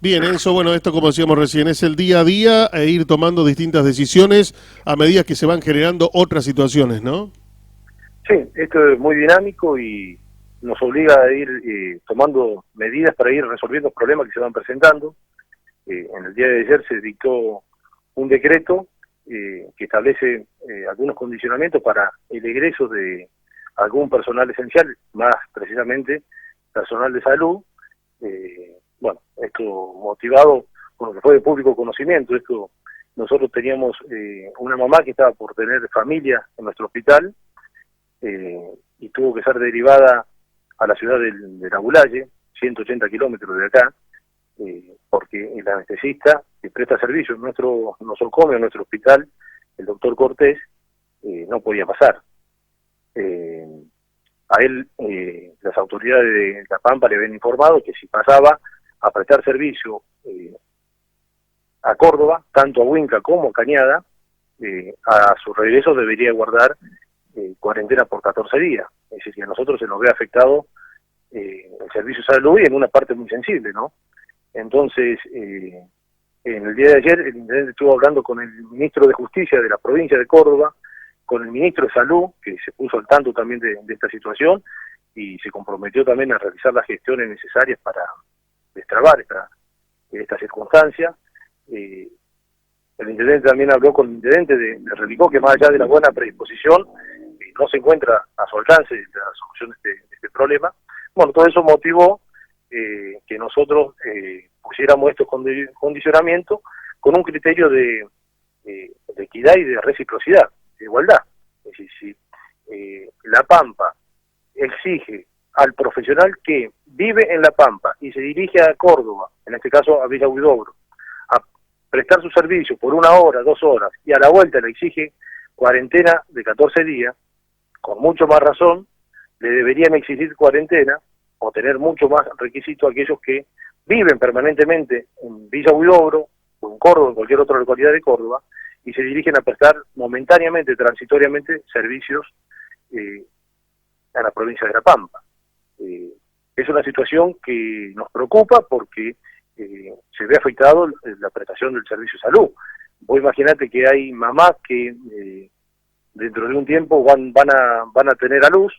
Bien, Enzo, bueno, esto como decíamos recién, es el día a día e ir tomando distintas decisiones a medida que se van generando otras situaciones, ¿no? Sí, esto es muy dinámico y nos obliga a ir tomando medidas para ir resolviendo problemas que se van presentando. En el día de ayer se dictó un decreto que establece algunos condicionamientos para el egreso de algún personal esencial, más precisamente personal de salud. Bueno, esto motivado por lo que fue de público conocimiento. Nosotros teníamos una mamá que estaba por tener familia en nuestro hospital y tuvo que ser derivada a la ciudad de Nabullaye, 180 kilómetros de acá, porque el anestesista que presta servicio en nuestro nosocomio, en nuestro hospital, el doctor Cortés, no podía pasar. Eh, a él, las autoridades de La Pampa le habían informado que si pasaba a prestar servicio a Córdoba, tanto a Huinca como a Cañada, a su regreso debería guardar cuarentena por 14 días. Es decir, que a nosotros se nos ve afectado el servicio de salud y en una parte muy sensible, ¿no? Entonces, en el día de ayer el intendente estuvo hablando con el ministro de Justicia de la provincia de Córdoba, con el ministro de Salud, que se puso al tanto también de esta situación y se comprometió también a realizar las gestiones necesarias para destrabar esta circunstancia. El intendente también habló con el intendente de Relicó, que más allá de la buena predisposición, no se encuentra a su alcance la solución de este problema. Bueno, todo eso motivó que nosotros pusiéramos estos condicionamientos con un criterio de equidad y de reciprocidad, de igualdad. Es decir, si La Pampa exige al profesional que vive en La Pampa y se dirige a Córdoba, en este caso a Villa Huidobro, a prestar su servicio por 1 hora, 2 horas, y a la vuelta le exige cuarentena de 14 días, con mucho más razón, le deberían exigir cuarentena o tener mucho más requisito a aquellos que viven permanentemente en Villa Huidobro, o en Córdoba, en cualquier otra localidad de Córdoba, y se dirigen a prestar momentáneamente, transitoriamente, servicios a la provincia de La Pampa. Es una situación que nos preocupa porque se ve afectado la prestación del servicio de salud. Vos imaginate que hay mamás que dentro de un tiempo van a tener a luz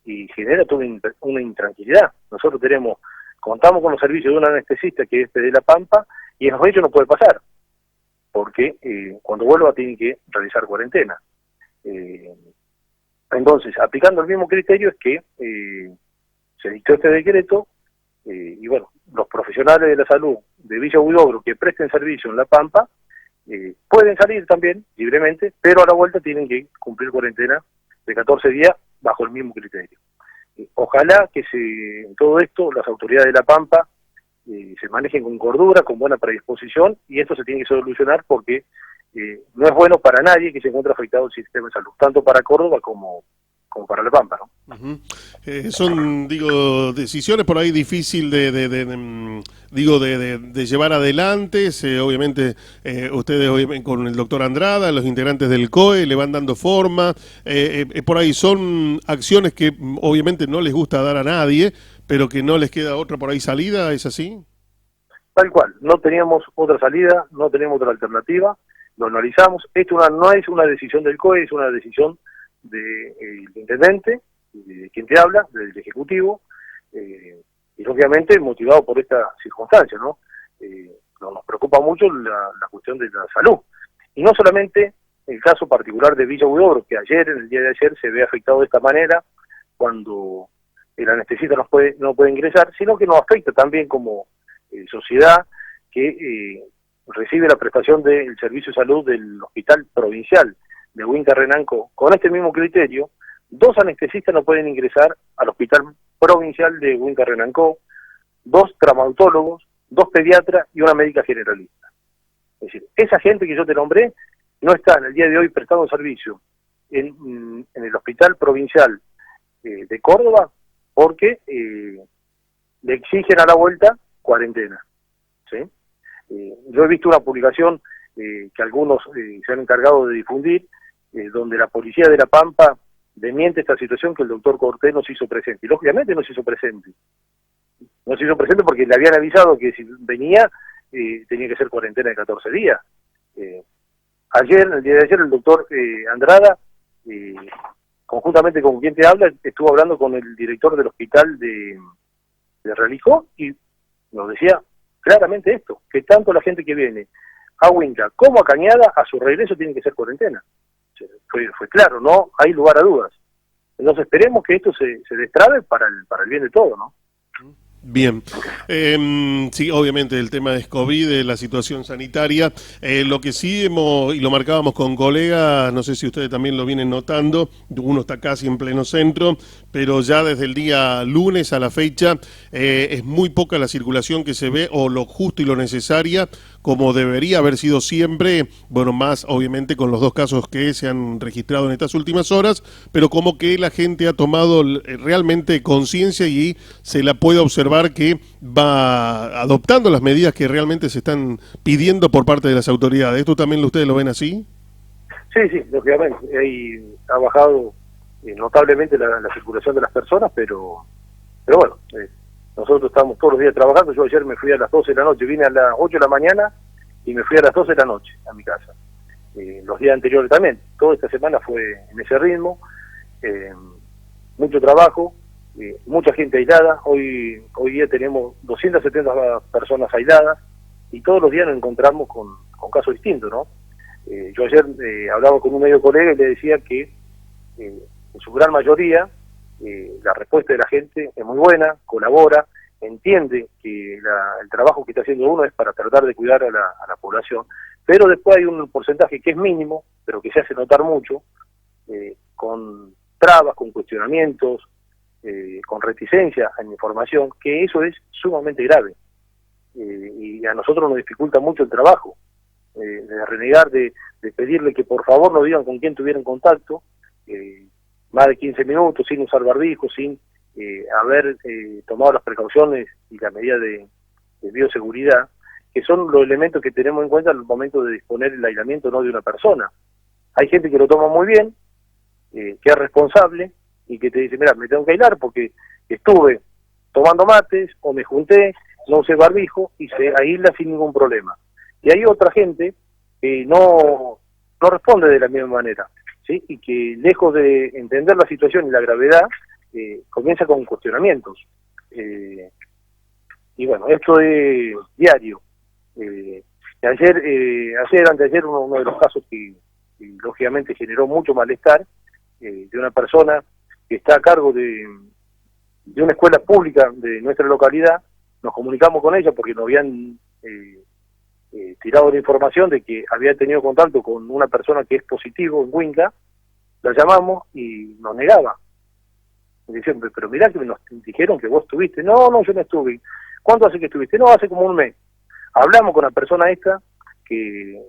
y genera toda una intranquilidad. Nosotros contamos con los servicios de un anestesista que es de La Pampa y en los hechos no puede pasar, porque cuando vuelva tiene que realizar cuarentena. Entonces, aplicando el mismo criterio es que se dictó este decreto y bueno, los profesionales de la salud de Villa Huidobro que presten servicio en La Pampa pueden salir también libremente, pero a la vuelta tienen que cumplir cuarentena de 14 días bajo el mismo criterio. Ojalá que en todo esto las autoridades de La Pampa se manejen con cordura, con buena predisposición, y esto se tiene que solucionar porque no es bueno para nadie que se encuentre afectado el sistema de salud, tanto para Córdoba como para La Pampa, ¿no? Ujú. Son, digo, decisiones por ahí difícil de llevar adelante. Obviamente, ustedes con el doctor Andrada, los integrantes del COE, le van dando forma. Por ahí son acciones que obviamente no les gusta dar a nadie, pero que no les queda otra por ahí salida, ¿es así? Tal cual, no teníamos otra salida, no tenemos otra alternativa, lo analizamos. Esto no es una decisión del COE, es una decisión del intendente, de quien te habla, del Ejecutivo, y obviamente motivado por esta circunstancia, ¿no? Nos preocupa mucho la cuestión de la salud. Y no solamente el caso particular de Villa Huidobro, que en el día de ayer, se ve afectado de esta manera, cuando el anestesista no puede ingresar, sino que nos afecta también como sociedad que recibe la prestación del servicio de salud del Hospital Provincial de Huinca Renanco. Con este mismo criterio, 2 anestesistas no pueden ingresar al Hospital Provincial de Huinca Renanco, 2 traumatólogos, 2 pediatras y una médica generalista. Es decir, esa gente que yo te nombré no está en el día de hoy prestando servicio en el Hospital Provincial de Córdoba porque le exigen a la vuelta cuarentena, ¿sí? Yo he visto una publicación que algunos se han encargado de difundir, donde la policía de La Pampa desmiente esta situación que el doctor Cortés nos hizo presente. Y lógicamente nos hizo presente. no se hizo presente porque le habían avisado que si venía tenía que ser cuarentena de 14 días. El día de ayer, el doctor Andrada, conjuntamente con quien te habla, estuvo hablando con el director del hospital de Realicó y nos decía claramente esto, que tanto la gente que viene a Huinca como a Cañada, a su regreso tiene que ser cuarentena. Fue claro, no hay lugar a dudas. Entonces esperemos que esto se destrabe para el bien de todo, ¿no? Bien, sí, obviamente el tema es COVID, la situación sanitaria. Lo que sí y lo marcábamos con colegas, no sé si ustedes también lo vienen notando, uno está casi en pleno centro, pero ya desde el día lunes a la fecha es muy poca la circulación que se ve, o lo justo y lo necesaria, como debería haber sido siempre, bueno, más obviamente con los 2 casos que se han registrado en estas últimas horas, pero como que la gente ha tomado realmente conciencia y se la puede observar que va adoptando las medidas que realmente se están pidiendo por parte de las autoridades. ¿Esto también ustedes lo ven así? Sí, lógicamente. Ahí ha bajado notablemente la circulación de las personas, pero bueno, nosotros estamos todos los días trabajando. Yo ayer me fui a las 12 de la noche, vine a las 8 de la mañana y me fui a las 12 de la noche a mi casa. Los días anteriores también. Toda esta semana fue en ese ritmo. Mucho trabajo. Mucha gente aislada. Hoy día tenemos 270 personas aisladas y todos los días nos encontramos con casos distintos, ¿no? Yo ayer hablaba con un medio colega y le decía que en su gran mayoría la respuesta de la gente es muy buena, colabora, entiende que el trabajo que está haciendo uno es para tratar de cuidar a la población, pero después hay un porcentaje que es mínimo, pero que se hace notar mucho, con trabas, con cuestionamientos, con reticencia a la información, que eso es sumamente grave y a nosotros nos dificulta mucho el trabajo, de renegar, de pedirle que por favor nos digan con quién tuvieron contacto, más de 15 minutos sin usar barbijo, sin haber tomado las precauciones y la medida de bioseguridad, que son los elementos que tenemos en cuenta al momento de disponer el aislamiento no de una persona. Hay gente que lo toma muy bien, que es responsable y que te dice, mira, me tengo que aislar porque estuve tomando mates o me junté, no usé barbijo y se aísla sin ningún problema. Y hay otra gente que no responde de la misma manera, ¿sí? Y que lejos de entender la situación y la gravedad, comienza con cuestionamientos. Y bueno, esto es diario. Anteayer, uno de los casos que lógicamente generó mucho malestar, de una persona que está a cargo de una escuela pública de nuestra localidad. Nos comunicamos con ella porque nos habían tirado la información de que había tenido contacto con una persona que es positivo en Huinca. La llamamos y nos negaba. Me decían, pero mirá que nos dijeron que vos estuviste. No, yo no estuve. ¿Cuánto hace que estuviste? No, hace como un mes. Hablamos con la persona esta que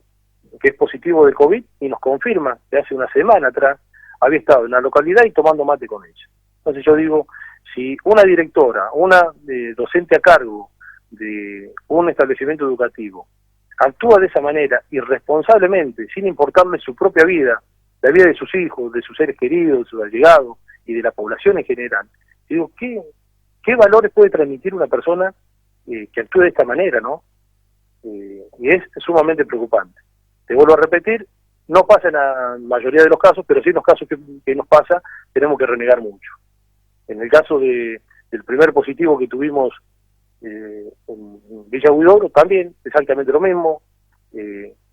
es positivo de COVID y nos confirma que hace una semana atrás había estado en la localidad y tomando mate con ella. Entonces yo digo, si una directora, una docente a cargo de un establecimiento educativo actúa de esa manera, irresponsablemente, sin importarle su propia vida, la vida de sus hijos, de sus seres queridos, de sus allegados y de la población en general, digo, ¿qué valores puede transmitir una persona que actúe de esta manera, no? Y es sumamente preocupante. Te vuelvo a repetir, no pasa en la mayoría de los casos, pero sí en los casos que nos pasa, tenemos que renegar mucho. En el caso del primer positivo que tuvimos en Villa Huidobro, también exactamente lo mismo.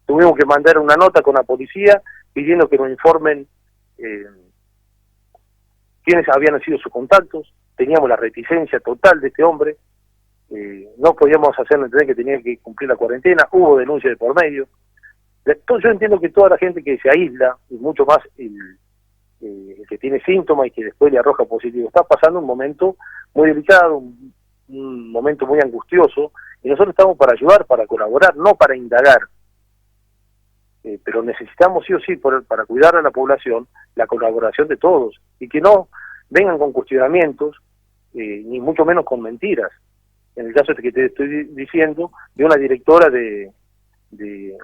Tuvimos que mandar una nota con la policía pidiendo que nos informen quiénes habían sido sus contactos. Teníamos la reticencia total de este hombre. No podíamos hacerle entender que tenía que cumplir la cuarentena. Hubo denuncia de por medio. Yo entiendo que toda la gente que se aísla, y mucho más el que tiene síntomas y que después le arroja positivo, está pasando un momento muy delicado, un momento muy angustioso, y nosotros estamos para ayudar, para colaborar, no para indagar. Pero necesitamos sí o sí, para cuidar a la población, la colaboración de todos, y que no vengan con cuestionamientos, ni mucho menos con mentiras. En el caso que te estoy diciendo, de una directora de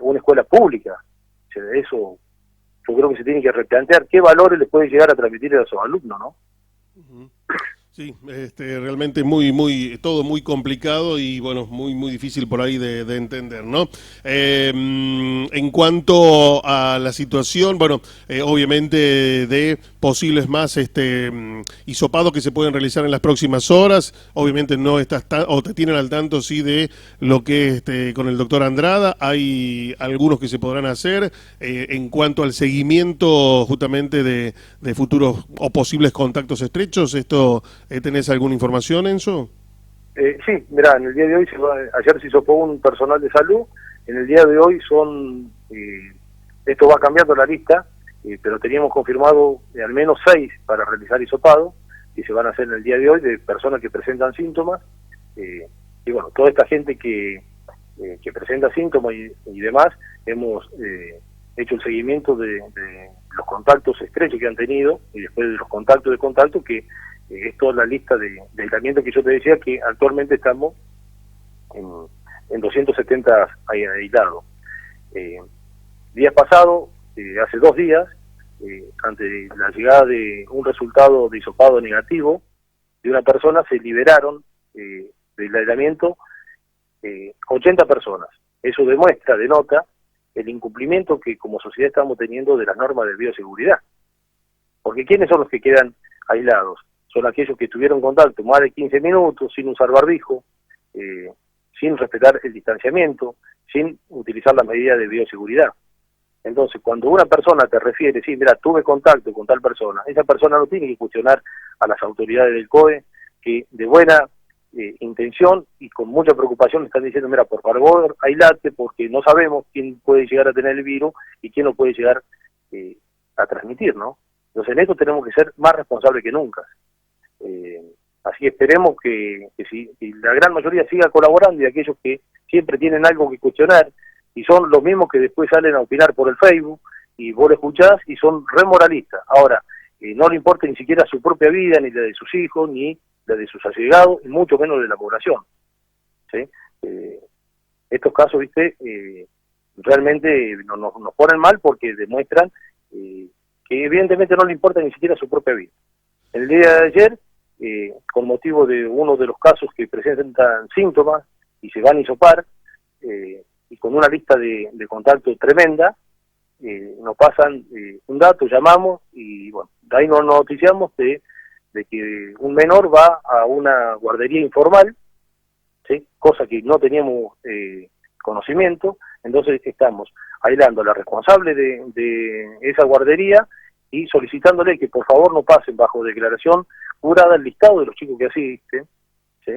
una escuela pública. O sea, eso yo creo que se tiene que replantear qué valores les puede llegar a transmitir a sus alumnos, ¿no? Sí, realmente todo muy complicado y bueno, muy difícil por ahí de entender, ¿no? En cuanto a la situación, bueno, obviamente de posibles más hisopados que se pueden realizar en las próximas horas, obviamente no estás o te tienen al tanto sí de lo que con el doctor Andrada, hay algunos que se podrán hacer en cuanto al seguimiento justamente de futuros o posibles contactos estrechos. ¿Tenés alguna información, Enzo? Sí, mirá, en el día de hoy, ayer se hisopó un personal de salud, en el día de hoy esto va cambiando la lista, pero teníamos confirmado al menos 6 para realizar hisopado, y se van a hacer en el día de hoy de personas que presentan síntomas, y bueno, toda esta gente que presenta síntomas y demás, hemos hecho el seguimiento de los contactos estrechos que han tenido, y después de los contactos de contacto, que es toda la lista de aislamiento que yo te decía, que actualmente estamos en 270 aislados. Días pasados, hace 2 días, ante la llegada de un resultado de hisopado negativo de una persona, se liberaron del aislamiento 80 personas. Eso denota el incumplimiento que como sociedad estamos teniendo de las normas de bioseguridad. Porque ¿quiénes son los que quedan aislados? Son aquellos que tuvieron contacto más de 15 minutos, sin usar barbijo, sin respetar el distanciamiento, sin utilizar las medidas de bioseguridad. Entonces, cuando una persona te refiere, sí, mira, tuve contacto con tal persona, esa persona no tiene que cuestionar a las autoridades del COE, que de buena intención y con mucha preocupación le están diciendo, mira, por favor, aislate, porque no sabemos quién puede llegar a tener el virus y quién lo puede llegar a transmitir, ¿no? Entonces, en esto tenemos que ser más responsables que nunca. Así que esperemos que si la gran mayoría siga colaborando, y aquellos que siempre tienen algo que cuestionar, y son los mismos que después salen a opinar por el Facebook, y vos lo escuchás y son remoralistas. Ahora, no le importa ni siquiera su propia vida, ni la de sus hijos, ni la de sus allegados, y mucho menos de la población, ¿sí? Estos casos, viste, realmente nos ponen mal, porque demuestran que evidentemente no le importa ni siquiera su propia vida. El día de ayer, con motivo de uno de los casos que presentan síntomas y se van a hisopar, y con una lista de contacto tremenda, nos pasan un dato, llamamos, y bueno, de ahí nos noticiamos de que un menor va a una guardería informal, ¿sí? Cosa que no teníamos conocimiento. Entonces estamos aislando a la responsable de esa guardería y solicitándole que por favor no pasen bajo declaración jurada el listado de los chicos que asisten, ¿sí?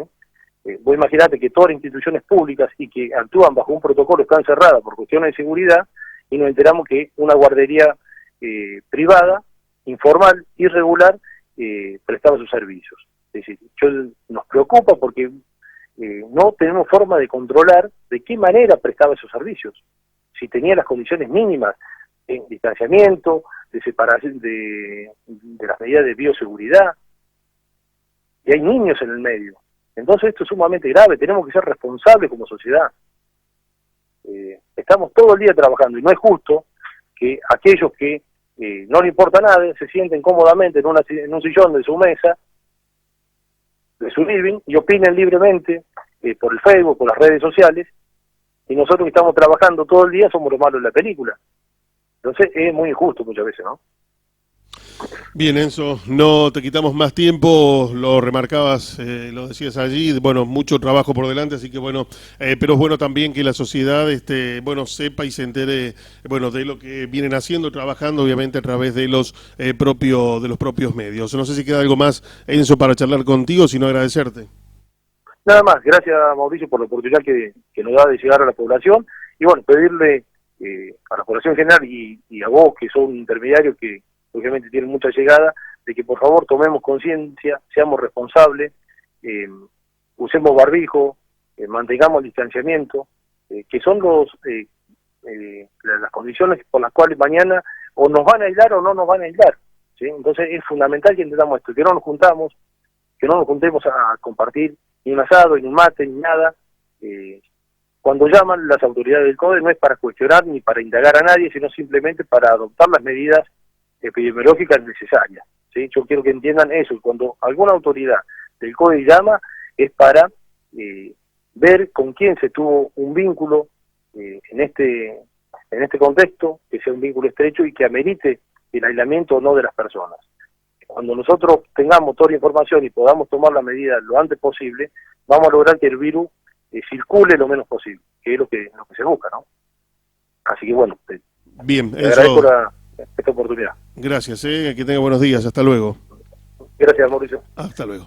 Vos imaginate que todas las instituciones públicas y que actúan bajo un protocolo están cerradas por cuestiones de seguridad, y nos enteramos que una guardería privada, informal, irregular, prestaba sus servicios. Es decir, nos preocupa porque no tenemos forma de controlar de qué manera prestaba esos servicios. Si tenía las condiciones mínimas de distanciamiento, de separación, de las medidas de bioseguridad, y hay niños en el medio. Entonces esto es sumamente grave, tenemos que ser responsables como sociedad. Estamos todo el día trabajando, y no es justo que aquellos que no le importa nada, se sienten cómodamente en un sillón de su mesa, de su living, y opinen libremente por el Facebook, por las redes sociales, y nosotros que estamos trabajando todo el día somos los malos de la película. Entonces es muy injusto muchas veces, ¿no? Bien, Enzo, no te quitamos más tiempo, lo remarcabas, lo decías allí, bueno, mucho trabajo por delante, así que bueno, pero es bueno también que la sociedad, bueno, sepa y se entere, bueno, de lo que vienen haciendo, trabajando, obviamente a través de los propios medios. No sé si queda algo más, Enzo, para charlar contigo, sino agradecerte. Nada más, gracias Mauricio por la oportunidad que nos da de llegar a la población, y bueno, pedirle a la población en general y a vos, que sos un intermediario que obviamente tienen mucha llegada, de que por favor tomemos conciencia, seamos responsables, usemos barbijo, mantengamos el distanciamiento, que son las condiciones por las cuales mañana o nos van a aislar o no nos van a aislar, ¿sí? Entonces es fundamental que entendamos esto, que no nos juntemos a compartir ni un asado, ni un mate, ni nada. Cuando llaman las autoridades del CODE no es para cuestionar ni para indagar a nadie, sino simplemente para adoptar las medidas epidemiológicas necesarias. ¿sí? Yo quiero que entiendan eso, y cuando alguna autoridad del COE llama, es para ver con quién se tuvo un vínculo en este contexto, que sea un vínculo estrecho y que amerite el aislamiento o no de las personas. Cuando nosotros tengamos toda la información y podamos tomar la medida lo antes posible, vamos a lograr que el virus circule lo menos posible, que es lo que se busca, ¿no? Así que bueno, Bien, te agradezco Enzo, esta oportunidad. gracias, que tenga buenos días, hasta luego. Gracias, Mauricio. Hasta luego.